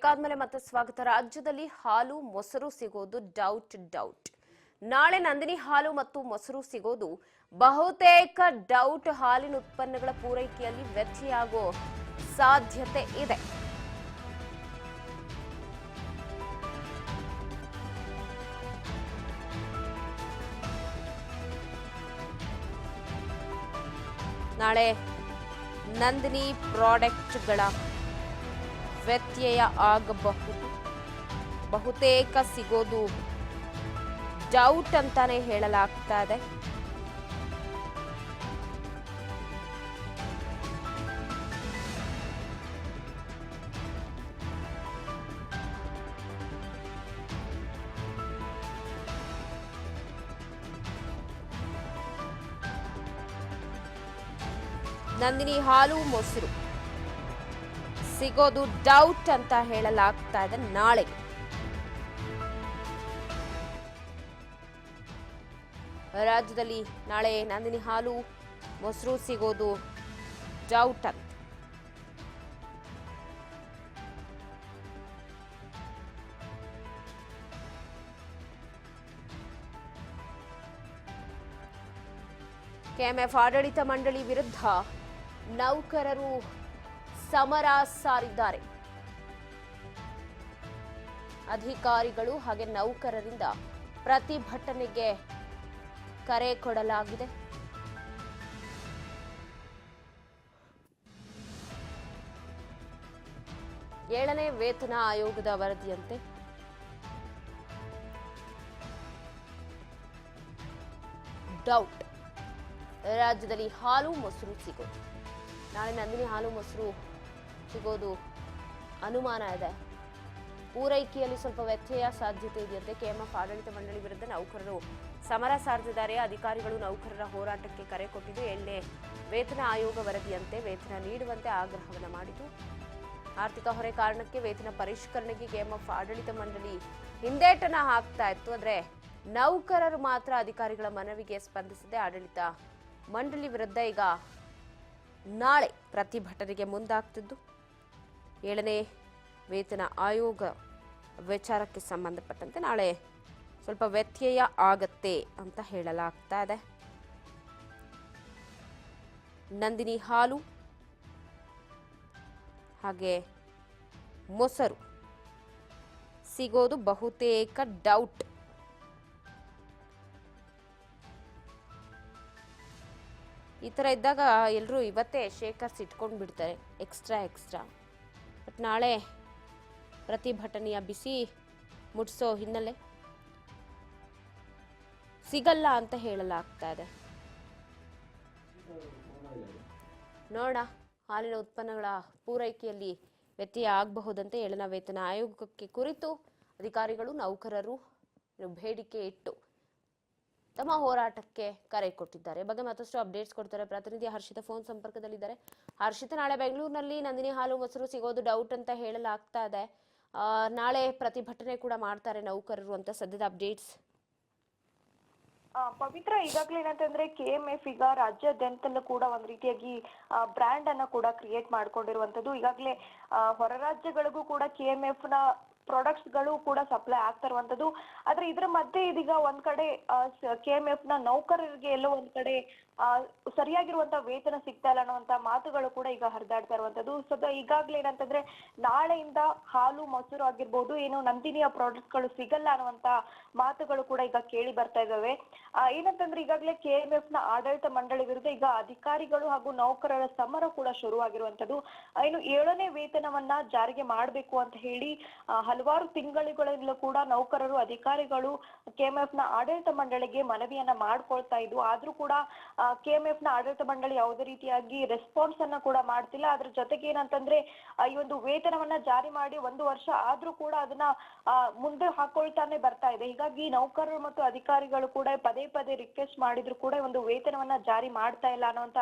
Break ಆದ್ಮೇಲೆ ಮತ್ತೆ ಸ್ವಾಗತ. ರಾಜ್ಯದಲ್ಲಿ ಹಾಲು ಮೊಸರು ಸಿಗೋದು ಡೌಟ್. ನಾಳೆ ನಂದಿನಿ ಹಾಲು ಮತ್ತು ಮೊಸರು ಸಿಗೋದು ಬಹುತೇಕ ಡೌಟ್. ಹಾಲಿನ ಉತ್ಪನ್ನಗಳ ಪೂರೈಕೆಯಲ್ಲಿ ವ್ಯತ್ಯಯಾಗೋ ಸಾಧ್ಯತೆ ಇದೆ. ನಾಳೆ ನಂದಿನಿ ಪ್ರಾಡಕ್ಟ್ಗಳ ವ್ಯತ್ಯಯ ಆಗಬಹುದು. ಬಹುತೇಕ ಸಿಗೋದು ಡೌಟ್ ಅಂತಾನೆ ಹೇಳಲಾಗ್ತಾ ಇದೆ. ನಂದಿನಿ ಹಾಲು ಮೊಸರು ಸಿಗೋದು ಡೌಟ್ ಅಂತ ಹೇಳಲಾಗ್ತಾ ಇದೆ. ನಾಳೆ ರಾಜ್ಯದಲ್ಲಿ ನಾಳೆ ನಂದಿನಿ ಹಾಲು ಮೊಸರು ಸಿಗೋದು ಡೌಟ್ ಅಂತ. ಕೆಎಂಎಫ್ ಆಡಳಿತ ಮಂಡಳಿ ವಿರುದ್ಧ ನೌಕರರು ಸಮರ ಸಾರಿದ್ದಾರೆ. ಅಧಿಕಾರಿಗಳು ಹಾಗೆ ನೌಕರರಿಂದ ಪ್ರತಿಭಟನೆಗೆ ಕರೆ ಕೊಡಲಾಗಿದೆ. ಏಳನೇ ವೇತನ ಆಯೋಗದ ವರದಿಯಂತೆ ಡೌಟ್. ರಾಜ್ಯದಲ್ಲಿ ಹಾಲು ಮೊಸರು ಸಿಗೋದು ನಾಳೆ ನಂದಿನಿ ಹಾಲು ಮೊಸರು ಸಿಗೋದು ಅನುಮಾನ ಇದೆ. ಪೂರೈಕೆಯಲ್ಲಿ ಸ್ವಲ್ಪ ವ್ಯತ್ಯಯ ಸಾಧ್ಯತೆ ಇದೆಯಂತೆ. ಕೆಎಂಎಫ್ ಆಡಳಿತ ಮಂಡಳಿ ವಿರುದ್ಧ ನೌಕರರು ಸಮರ ಸಾರಿದ್ದಾರೆ. ಅಧಿಕಾರಿಗಳು ನೌಕರರ ಹೋರಾಟಕ್ಕೆ ಕರೆ ಕೊಟ್ಟಿದ್ದು. ಏಳನೇ ವೇತನ ಆಯೋಗ ವರದಿಯಂತೆ ವೇತನ ನೀಡುವಂತೆ ಆಗ್ರಹವನ್ನು ಮಾಡಿತು. ಆರ್ಥಿಕ ಹೊರೆ ಕಾರಣಕ್ಕೆ ವೇತನ ಪರಿಷ್ಕರಣೆಗೆ ಕೆಎಂಎಫ್ ಆಡಳಿತ ಮಂಡಳಿ ಹಿಂದೇಟನ ಹಾಕ್ತಾ ಇತ್ತು. ಆದರೆ ನೌಕರರು ಮಾತ್ರ ಅಧಿಕಾರಿಗಳ ಮನವಿಗೆ ಸ್ಪಂದಿಸದೆ ಆಡಳಿತ ಮಂಡಳಿ ವಿರುದ್ಧ ಈಗ ನಾಳೆ ಪ್ರತಿಭಟನೆಗೆ ಮುಂದಾಗ್ತಿದ್ದು. ಏಳನೇ ವೇತನ ಆಯೋಗ ವಿಚಾರಕ್ಕೆ ಸಂಬಂಧಪಟ್ಟಂತೆ ನಾಳೆ ಸ್ವಲ್ಪ ವ್ಯತ್ಯಯ ಆಗತ್ತೆ ಅಂತ ಹೇಳಲಾಗ್ತಾ ಇದೆ. ನಂದಿನಿ ಹಾಲು ಹಾಗೆ ಮೊಸರು ಸಿಗೋದು ಬಹುತೇಕ ಡೌಟ್. ಈ ಥರ ಇದ್ದಾಗ ಎಲ್ಲರೂ ಇವತ್ತೇ ಶೇಖರ್ಸ್ ಇಟ್ಕೊಂಡು ಬಿಡ್ತಾರೆ ಎಕ್ಸ್ಟ್ರಾ. ಬಟ್ ನಾಳೆ ಪ್ರತಿಭಟನೆಯ ಬಿಸಿ ಮುಟ್ಸೋ ಹಿನ್ನೆಲೆ ಸಿಗಲ್ಲ ಅಂತ ಹೇಳಲಾಗ್ತಾ ಇದೆ. ನೋಡ ಹಾಲಿನ ಉತ್ಪನ್ನಗಳ ಪೂರೈಕೆಯಲ್ಲಿ ವ್ಯತ್ಯಯ ಆಗಬಹುದಂತೆ ಏಳನೇ ವೇತನ ಆಯೋಗಕ್ಕೆ ಕುರಿತು ಅಧಿಕಾರಿಗಳು ನೌಕರರು ಬೇಡಿಕೆ ಇಟ್ಟು ತಮ್ಮ ಹೋರಾಟಕ್ಕೆ ಕರೆ ಕೊಟ್ಟಿದ್ದಾರೆ. ಬಗ್ಗೆ ಮತ್ತಷ್ಟು ಅಪ್ಡೇಟ್ಸ್ ಕೊಡ್ತಾರೆ ಪ್ರತಿನಿಧಿ ಹರ್ಷಿತ ಫೋನ್ ಸಂಪರ್ಕದಲ್ಲಿದ್ದಾರೆ. ಹರ್ಷಿತ, ನಾಳೆ ಬೆಂಗಳೂರಿನಲ್ಲಿ ನಂದಿನಿ ಹಾಲು ಮೊಸರು ಸಿಗೋದು ಡೌಟ್ ಅಂತ ಹೇಳಲಾಗ್ತಾ ಇದೆ. ನಾಳೆ ಪ್ರತಿಭಟನೆ ಕೂಡ ಮಾಡ್ತಾರೆ ನೌಕರರು ಅಂತ ಸದ್ಯದ ಅಪ್ಡೇಟ್ಸ್. ಪವಿತ್ರ, ಈಗಾಗಲೇ ಏನಂತಂದ್ರೆ ಕೆಎಂಎಫ್ ಈಗ ರಾಜ್ಯಾದ್ಯಂತಲೂ ಕೂಡ ಒಂದ್ ರೀತಿಯಾಗಿ ಬ್ರ್ಯಾಂಡ್ ಅನ್ನ ಕೂಡ ಕ್ರಿಯೇಟ್ ಮಾಡ್ಕೊಂಡಿರುವಂತದ್ದು. ಈಗಾಗಲೇ ಹೊರ ರಾಜ್ಯಗಳಿಗೂ ಕೂಡ ಕೆಎಂಎಫ್ ನ ಪ್ರಾಡಕ್ಟ್ಸ್ ಗಳು ಕೂಡ ಸಪ್ಲೈ ಆಗ್ತಾ ಇರುವಂತದ್ದು. ಆದ್ರೆ ಇದ್ರ ಮಧ್ಯೆ ಇದೀಗ ಒಂದ್ ಕಡೆ ಕೆಎಂಎಫ್ ನ ನೌಕರರಿಗೆ ಎಲ್ಲೋ ಒಂದ್ ಕಡೆ ಸರಿಯಾಗಿರುವಂತ ವೇತನ ಸಿಗ್ತಾ ಇಲ್ಲ ಅನ್ನುವಂತ ಮಾತುಗಳು ಕೂಡ ಈಗ ಹರಿದಾಡ್ತಾ ಇರುವಂತದ್ದು. ಈಗಾಗ್ಲೇ ಏನಂತಂದ್ರೆ ನಾಳೆಯಿಂದ ಹಾಲು ಮೊಸರು ಆಗಿರ್ಬೋದು ಏನು ನಂದಿನಿಯ ಪ್ರಾಡಕ್ಟ್ ಗಳು ಸಿಗಲ್ಲ ಅನ್ನುವಂತ ಮಾತುಗಳು ಕೂಡ ಈಗ ಕೇಳಿ ಬರ್ತಾ ಇದಾವೆ. ಏನಂತಂದ್ರೆ ಈಗಾಗಲೇ ಕೆಎಂಎಫ್ ನ ಆಡಳಿತ ಮಂಡಳಿ ವಿರುದ್ಧ ಈಗ ಅಧಿಕಾರಿಗಳು ಹಾಗೂ ನೌಕರರ ಸಮರ ಕೂಡ ಶುರುವಾಗಿರುವಂತದ್ದು. ಇನ್ನು ಏಳನೇ ವೇತನವನ್ನ ಜಾರಿಗೆ ಮಾಡಬೇಕು ಅಂತ ಹೇಳಿ ಹಲವಾರು ತಿಂಗಳುಗಳಿಂದಲೂ ಕೂಡ ನೌಕರರು ಅಧಿಕಾರಿಗಳು ಕೆಎಂಎಫ್ ನ ಆಡಳಿತ ಮಂಡಳಿಗೆ ಮನವಿಯನ್ನ ಮಾಡ್ಕೊಳ್ತಾ ಇದ್ವು. ಆದ್ರೂ ಕೂಡ ಕೆಎಂಎಫ್ ನ ಆಡಳಿತ ಮಂಡಳಿ ಯಾವುದೇ ರೀತಿಯಾಗಿ ರೆಸ್ಪಾನ್ಸ್ ಅನ್ನ ಕೂಡ ಮಾಡ್ತಿಲ್ಲ. ಅದ್ರ ಜೊತೆಗೆ ಏನಂತಂದ್ರೆ ಈ ಒಂದು ವೇತನವನ್ನ ಜಾರಿ ಮಾಡಿ 1 ವರ್ಷ ಆದ್ರೂ ಕೂಡ ಅದನ್ನ ಮುಂದೆ ಹಾಕೊಳ್ತಾನೆ ಬರ್ತಾ ಇದೆ. ಹೀಗಾಗಿ ನೌಕರರು ಮತ್ತು ಅಧಿಕಾರಿಗಳು ಕೂಡ ಪದೇ ರಿಕ್ವೆಸ್ಟ್ ಮಾಡಿದ್ರು ಕೂಡ ಒಂದು ವೇತನವನ್ನ ಜಾರಿ ಮಾಡ್ತಾ ಇಲ್ಲ ಅನ್ನುವಂತ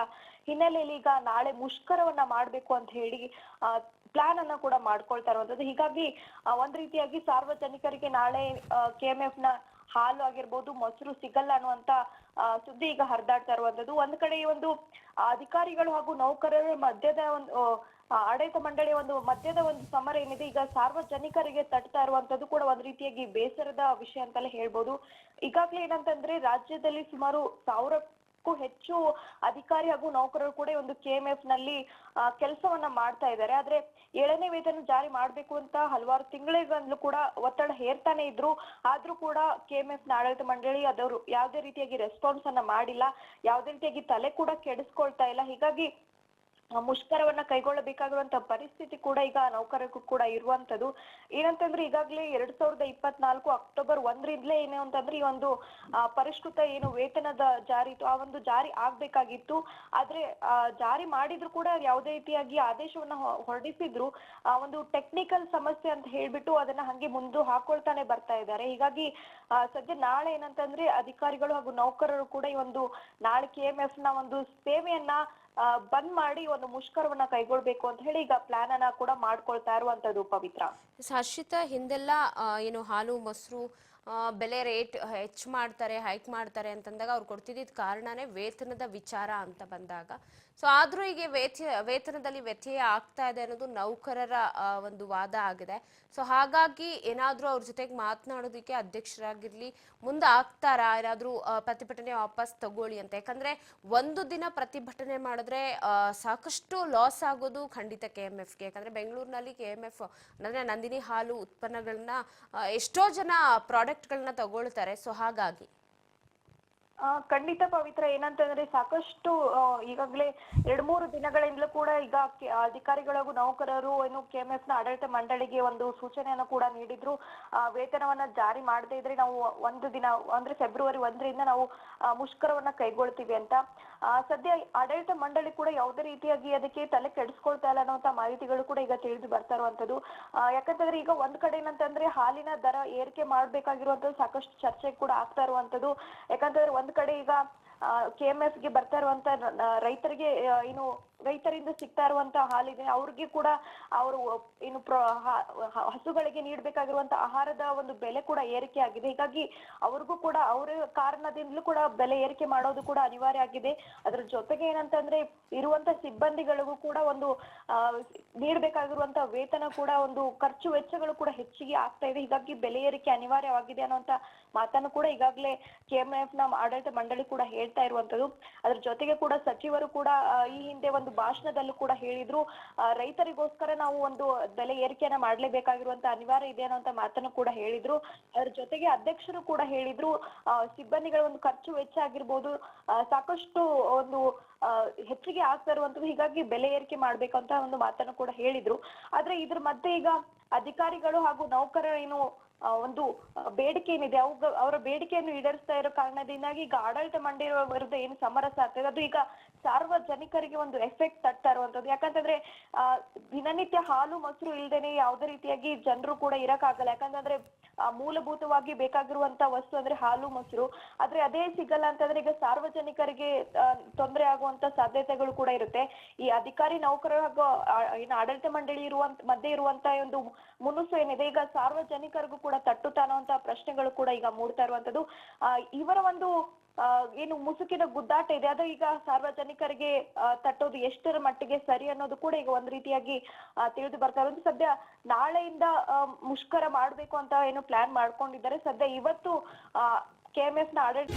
ಹಿನ್ನೆಲೆಯಲ್ಲಿ ಈಗ ನಾಳೆ ಮುಷ್ಕರವನ್ನ ಮಾಡ್ಬೇಕು ಅಂತ ಹೇಳಿ ಪ್ಲಾನ್ ಅನ್ನ ಕೂಡ ಮಾಡ್ಕೊಳ್ತಾ ಇರುವಂತದ್ದು. ಹೀಗಾಗಿ ಒಂದ್ ರೀತಿಯಾಗಿ ಸಾರ್ವಜನಿಕರಿಗೆ ನಾಳೆ ಕೆಎಂಎಫ್ ನ ಹಾಲು ಆಗಿರ್ಬೋದು ಮೊಸರು ಸಿಗಲ್ಲ ಅನ್ನುವಂತ ಸುದ್ದಿ ಈಗ ಹರಿದಾಡ್ತಾ ಇರುವಂತದ್ದು. ಒಂದ್ ಕಡೆ ಈ ಒಂದು ಅಧಿಕಾರಿಗಳು ಹಾಗೂ ನೌಕರರ ಮಧ್ಯದ ಒಂದು ಆಡಳಿತ ಮಂಡಳಿಯ ಒಂದು ಮಧ್ಯದ ಒಂದು ಸಮರ ಏನಿದೆ ಈಗ ಸಾರ್ವಜನಿಕರಿಗೆ ತಟ್ತಾ ಇರುವಂತದ್ದು ಕೂಡ ಒಂದ್ ರೀತಿಯಾಗಿ ಬೇಸರದ ವಿಷಯ ಅಂತಲೇ ಹೇಳ್ಬೋದು. ಈಗಾಗ್ಲೇ ಏನಂತಂದ್ರೆ ರಾಜ್ಯದಲ್ಲಿ ಸುಮಾರು 1000ಕ್ಕೂ ಹೆಚ್ಚು ಅಧಿಕಾರಿ ಹಾಗೂ ನೌಕರರು ಕೂಡ ಒಂದು ಕೆಎಂಎಫ್ ನಲ್ಲಿ ಕೆಲಸವನ್ನ ಮಾಡ್ತಾ ಇದ್ದಾರೆ. ಆದ್ರೆ 7ನೇ ವೇತನ ಜಾರಿ ಮಾಡ್ಬೇಕು ಅಂತ ಹಲವಾರು ತಿಂಗಳಿಂದಲೂ ಕೂಡ ಒತ್ತಡ ಹೇರ್ತಾನೆ ಇದ್ರು. ಆದ್ರೂ ಕೂಡ ಕೆಎಂಎಫ್ ನ ಆಡಳಿತ ಮಂಡಳಿ ಅದವರು ಯಾವುದೇ ರೀತಿಯಾಗಿ ರೆಸ್ಪಾನ್ಸ್ ಅನ್ನ ಮಾಡಿಲ್ಲ, ಯಾವುದೇ ರೀತಿಯಾಗಿ ತಲೆ ಕೂಡ ಕೆಡಿಸ್ಕೊಳ್ತಾ ಇಲ್ಲ. ಹೀಗಾಗಿ ಮುಷ್ಕರವನ್ನ ಕೈಗೊಳ್ಳಬೇಕಾಗಿರುವಂತ ಪರಿಸ್ಥಿತಿ ಕೂಡ ಈಗ ನೌಕರರಿಗೂ ಕೂಡ ಇರುವಂತದ್ದು. ಏನಂತಂದ್ರೆ ಈಗಾಗಲೇ 2024 ಅಕ್ಟೋಬರ್ 1ರಿಂದಲೇ ಏನು ಅಂತಂದ್ರೆ ಈ ಒಂದು ಪರಿಷ್ಕೃತ ಏನು ವೇತನದ ಜಾರಿ ಇತ್ತು ಆ ಒಂದು ಜಾರಿ ಆಗ್ಬೇಕಾಗಿತ್ತು. ಆದ್ರೆ ಜಾರಿ ಮಾಡಿದ್ರು ಕೂಡ ಯಾವುದೇ ರೀತಿಯಾಗಿ ಆದೇಶವನ್ನ ಹೊರಡಿಸಿದ್ರು ಒಂದು ಟೆಕ್ನಿಕಲ್ ಸಮಸ್ಯೆ ಅಂತ ಹೇಳ್ಬಿಟ್ಟು ಅದನ್ನ ಹಂಗೆ ಮುಂದೆ ಹಾಕೊಳ್ತಾನೆ ಬರ್ತಾ ಇದ್ದಾರೆ. ಹೀಗಾಗಿ ಸದ್ಯ ನಾಳೆ ಏನಂತಂದ್ರೆ ಅಧಿಕಾರಿಗಳು ಹಾಗೂ ನೌಕರರು ಕೂಡ ಈ ಒಂದು ನಾಳೆ ಕೆಎಂಎಫ್ ನ ಒಂದು ಸೇವೆಯನ್ನ ಬಂದ್ ಮಾಡಿ ಒಂದು ಮುಷ್ಕರವನ್ನ ಕೈಗೊಳ್ಬೇಕು ಅಂತ ಹೇಳಿ ಈಗ ಪ್ಲಾನ್ ಅನ್ನ ಕೂಡ ಮಾಡ್ಕೊಳ್ತಾ ಇರುವಂತದ್ದು ಪವಿತ್ರ. ಹರ್ಷಿತಾ, ಹಿಂದೆಲ್ಲ ಏನು ಹಾಲು ಮೊಸರು ಬೆಲೆ ರೇಟ್ ಹೆಚ್ಚು ಮಾಡ್ತಾರೆ, ಹೈಕ್ ಮಾಡ್ತಾರೆ ಅಂತಂದಾಗ ಅವ್ರು ಕೊಡ್ತಿದ್ದ ಕಾರಣನೇ ವೇತನದ ವಿಚಾರ ಅಂತ ಬಂದಾಗ. ಸೊ ಆದ್ರೂ ಈಗ ವೇತನದಲ್ಲಿ ವ್ಯತ್ಯಯ ಆಗ್ತಾ ಇದೆ ಅನ್ನೋದು ನೌಕರರ ಒಂದು ವಾದ ಆಗಿದೆ. ಸೊ ಹಾಗಾಗಿ ಏನಾದ್ರೂ ಅವ್ರ ಜೊತೆಗೆ ಮಾತನಾಡೋದಕ್ಕೆ ಅಧ್ಯಕ್ಷರಾಗಿರ್ಲಿ ಮುಂದೆ ಆಗ್ತಾರಾ, ಏನಾದ್ರೂ ಪ್ರತಿಭಟನೆ ವಾಪಸ್ ತಗೊಳ್ಳಿ ಅಂತ? ಯಾಕಂದ್ರೆ ಒಂದು ದಿನ ಪ್ರತಿಭಟನೆ ಮಾಡಿದ್ರೆ ಸಾಕಷ್ಟು ಲಾಸ್ ಆಗೋದು ಖಂಡಿತ ಕೆಎಂಎಫ್ಗೆ. ಯಾಕಂದ್ರೆ ಬೆಂಗಳೂರಿನಲ್ಲಿ ಕೆಎಂಎಫ್ ಅಂದ್ರೆ ನಂದಿನಿ ಹಾಲು ಉತ್ಪನ್ನಗಳನ್ನ ಎಷ್ಟೋ ಜನ ಪ್ರಾಡಕ್ಟ್ಗಳನ್ನ ತಗೊಳ್ತಾರೆ. ಸೊ ಹಾಗಾಗಿ ಖಂಡಿತ ಪವಿತ್ರ, ಏನಂತಂದ್ರೆ ಸಾಕಷ್ಟು ಈಗಾಗಲೇ 2-3 ದಿನಗಳಿಂದಲೂ ಕೂಡ ಈಗ ಅಧಿಕಾರಿಗಳು ಹಾಗೂ ನೌಕರರು ಏನು ಕೆಎಂಎಫ್ ನ ಆಡಳಿತ ಮಂಡಳಿಗೆ ಒಂದು ಸೂಚನೆಯನ್ನು ಕೂಡ ನೀಡಿದ್ರು. ವೇತನವನ್ನ ಜಾರಿ ಮಾಡದೇ ಇದ್ರೆ ನಾವು ಒಂದು ದಿನ ಅಂದ್ರೆ ಫೆಬ್ರವರಿ 1ರಿಂದ ನಾವು ಮುಷ್ಕರವನ್ನ ಕೈಗೊಳ್ತೀವಿ ಅಂತ. ಸದ್ಯ ಆಡಳಿತ ಮಂಡಳಿ ಕೂಡ ಯಾವುದೇ ರೀತಿಯಾಗಿ ಅದಕ್ಕೆ ತಲೆ ಕೆಡಿಸ್ಕೊಳ್ತಾ ಇಲ್ಲ ಅನ್ನುವಂತ ಮಾಹಿತಿಗಳು ಕೂಡ ಈಗ ತಿಳಿದು ಬರ್ತಾ ಇರುವಂತದ್ದು. ಯಾಕಂತಂದ್ರೆ ಈಗ ಒಂದ್ ಕಡೆ ಏನಂತಂದ್ರೆ ಹಾಲಿನ ದರ ಏರಿಕೆ ಮಾಡ್ಬೇಕಾಗಿರುವಂತದ್ದು ಸಾಕಷ್ಟು ಚರ್ಚೆ ಕೂಡ ಆಗ್ತಾ ಇರುವಂತದ್ದು. ಯಾಕಂತಂದ್ರೆ ಒಂದ್ ಕಡೆ ಈಗ ಕೆಎಂಎಫ್ ಗೆ ಬರ್ತಾ ಇರುವಂತ ರೈತರಿಗೆ ಏನು ರೈತರಿಂದ ಸಿಗ್ತಾ ಇರುವಂತ ಹಾಲಿದೆ ಅವ್ರಿಗೆ ಕೂಡ ಅವರು ಏನು ಹಸುಗಳಿಗೆ ನೀಡಬೇಕಾಗಿರುವಂತ ಆಹಾರದ ಒಂದು ಬೆಲೆ ಕೂಡ ಏರಿಕೆ ಆಗಿದೆ. ಹೀಗಾಗಿ ಅವ್ರಿಗೂ ಕೂಡ ಅವರ ಕಾರಣದಿಂದಲೂ ಕೂಡ ಬೆಲೆ ಏರಿಕೆ ಮಾಡೋದು ಕೂಡ ಅನಿವಾರ್ಯ ಆಗಿದೆ. ಅದ್ರ ಜೊತೆಗೆ ಏನಂತಂದ್ರೆ ಇರುವಂತ ಸಿಬ್ಬಂದಿಗಳಿಗೂ ಕೂಡ ಒಂದು ನೀಡಬೇಕಾಗಿರುವಂತ ವೇತನ ಕೂಡ ಒಂದು ಖರ್ಚು ವೆಚ್ಚಗಳು ಕೂಡ ಹೆಚ್ಚಿಗೆ ಆಗ್ತಾ ಇದೆ. ಹೀಗಾಗಿ ಬೆಲೆ ಏರಿಕೆ ಅನಿವಾರ್ಯವಾಗಿದೆ ಅನ್ನುವಂತ ಮಾತನ್ನು ಕೂಡ ಈಗಾಗಲೇ ಕೆಎಂಎಫ್ ನ ಆಡಳಿತ ಮಂಡಳಿ ಕೂಡ ಹೇಳ್ತಾ ಇರುವಂತದ್ದು. ಅದ್ರ ಜೊತೆಗೆ ಕೂಡ ಸಚಿವರು ಕೂಡ ಈ ಹಿಂದೆ ಒಂದು ಭಾಷಣದಲ್ಲೂ ಕೂಡ ಹೇಳಿದ್ರು ರೈತರಿಗೋಸ್ಕರ ನಾವು ಒಂದು ಬೆಲೆ ಏರಿಕೆಯನ್ನ ಮಾಡ್ಲೇಬೇಕಾಗಿರುವಂತ ಅನಿವಾರ್ಯ ಇದೆ ಅನ್ನೋಂತ ಮಾತನ್ನು ಕೂಡ ಹೇಳಿದ್ರು. ಅದ್ರ ಜೊತೆಗೆ ಅಧ್ಯಕ್ಷರು ಕೂಡ ಹೇಳಿದ್ರು ಸಿಬ್ಬಂದಿಗಳ ಒಂದು ಖರ್ಚು ವೆಚ್ಚ ಆಗಿರ್ಬೋದು ಸಾಕಷ್ಟು ಒಂದು ಹೆಚ್ಚಿಗೆ ಆಗ್ತಾ ಇರುವಂತದ್ದು. ಹೀಗಾಗಿ ಬೆಲೆ ಏರಿಕೆ ಮಾಡ್ಬೇಕಂತ ಒಂದು ಮಾತನ್ನು ಕೂಡ ಹೇಳಿದ್ರು. ಆದ್ರೆ ಇದ್ರ ಮಧ್ಯೆ ಈಗ ಅಧಿಕಾರಿಗಳು ಹಾಗೂ ನೌಕರರು ಏನು ಒಂದು ಬೇಡಿಕೆ ಏನಿದೆ ಅವರ ಬೇಡಿಕೆಯನ್ನು ಈಡೇರಿಸ್ತಾ ಇರೋ ಕಾರಣದಿಂದಾಗಿ ಈಗ ಆಡಳಿತ ಮಂಡಳಿ ವಿರುದ್ಧ ಏನು ಸಮರಸ ಆಗ್ತದೆ ಅದು ಈಗ ಸಾರ್ವಜನಿಕರಿಗೆ ಒಂದು ಎಫೆಕ್ಟ್ ತಟ್ತಾ ಇರುವಂತದ್ದು. ಯಾಕಂತಂದ್ರೆ ದಿನನಿತ್ಯ ಹಾಲು ಮೊಸರು ಇಲ್ದೇನೆ ಯಾವುದೇ ರೀತಿಯಾಗಿ ಜನರು ಕೂಡ ಇರಕ್ಕಾಗಲ್ಲ. ಯಾಕಂತಂದ್ರೆ ಮೂಲಭೂತವಾಗಿ ಬೇಕಾಗಿರುವಂತ ವಸ್ತು ಅಂದ್ರೆ ಹಾಲು ಮೊಸರು. ಆದ್ರೆ ಅದೇ ಸಿಗಲ್ಲ ಅಂತಂದ್ರೆ ಈಗ ಸಾರ್ವಜನಿಕರಿಗೆ ತೊಂದರೆ ಆಗುವಂತ ಸಾಧ್ಯತೆಗಳು ಕೂಡ ಇರುತ್ತೆ. ಈ ಅಧಿಕಾರಿ ನೌಕರರು ಹಾಗೂ ಏನು ಆಡಳಿತ ಮಂಡಳಿ ಮಧ್ಯೆ ಇರುವಂತ ಒಂದು ಮುನುಸು ಏನಿದೆ ಈಗ ಸಾರ್ವಜನಿಕರಿಗೂ ಕೂಡ ತಟ್ಟುತ್ತಾ ಅನ್ನುವಂತ ಪ್ರಶ್ನೆಗಳು ಕೂಡ ಈಗ ಮೂಡ್ತಾ ಇರುವಂತದ್ದು. ಇವರ ಒಂದು ಏನು ಮುಸುಕಿನ ಗುದ್ದಾಟ ಇದೆ ಅದು ಈಗ ಸಾರ್ವಜನಿಕರಿಗೆ ತಟ್ಟೋದು ಎಷ್ಟರ ಮಟ್ಟಿಗೆ ಸರಿ ಅನ್ನೋದು ಕೂಡ ಈಗ ಒಂದ್ ರೀತಿಯಾಗಿ ತಿಳಿದು ಬರ್ತಾ ಇರೋದು. ಸದ್ಯ ನಾಳೆಯಿಂದ ಮುಷ್ಕರ ಮಾಡ್ಬೇಕು ಅಂತ ಏನು ಪ್ಲಾನ್ ಮಾಡ್ಕೊಂಡಿದ್ದಾರೆ. ಸದ್ಯ ಇವತ್ತು ಕೆಎಂಎಫ್ ನ ಆಡಳಿತ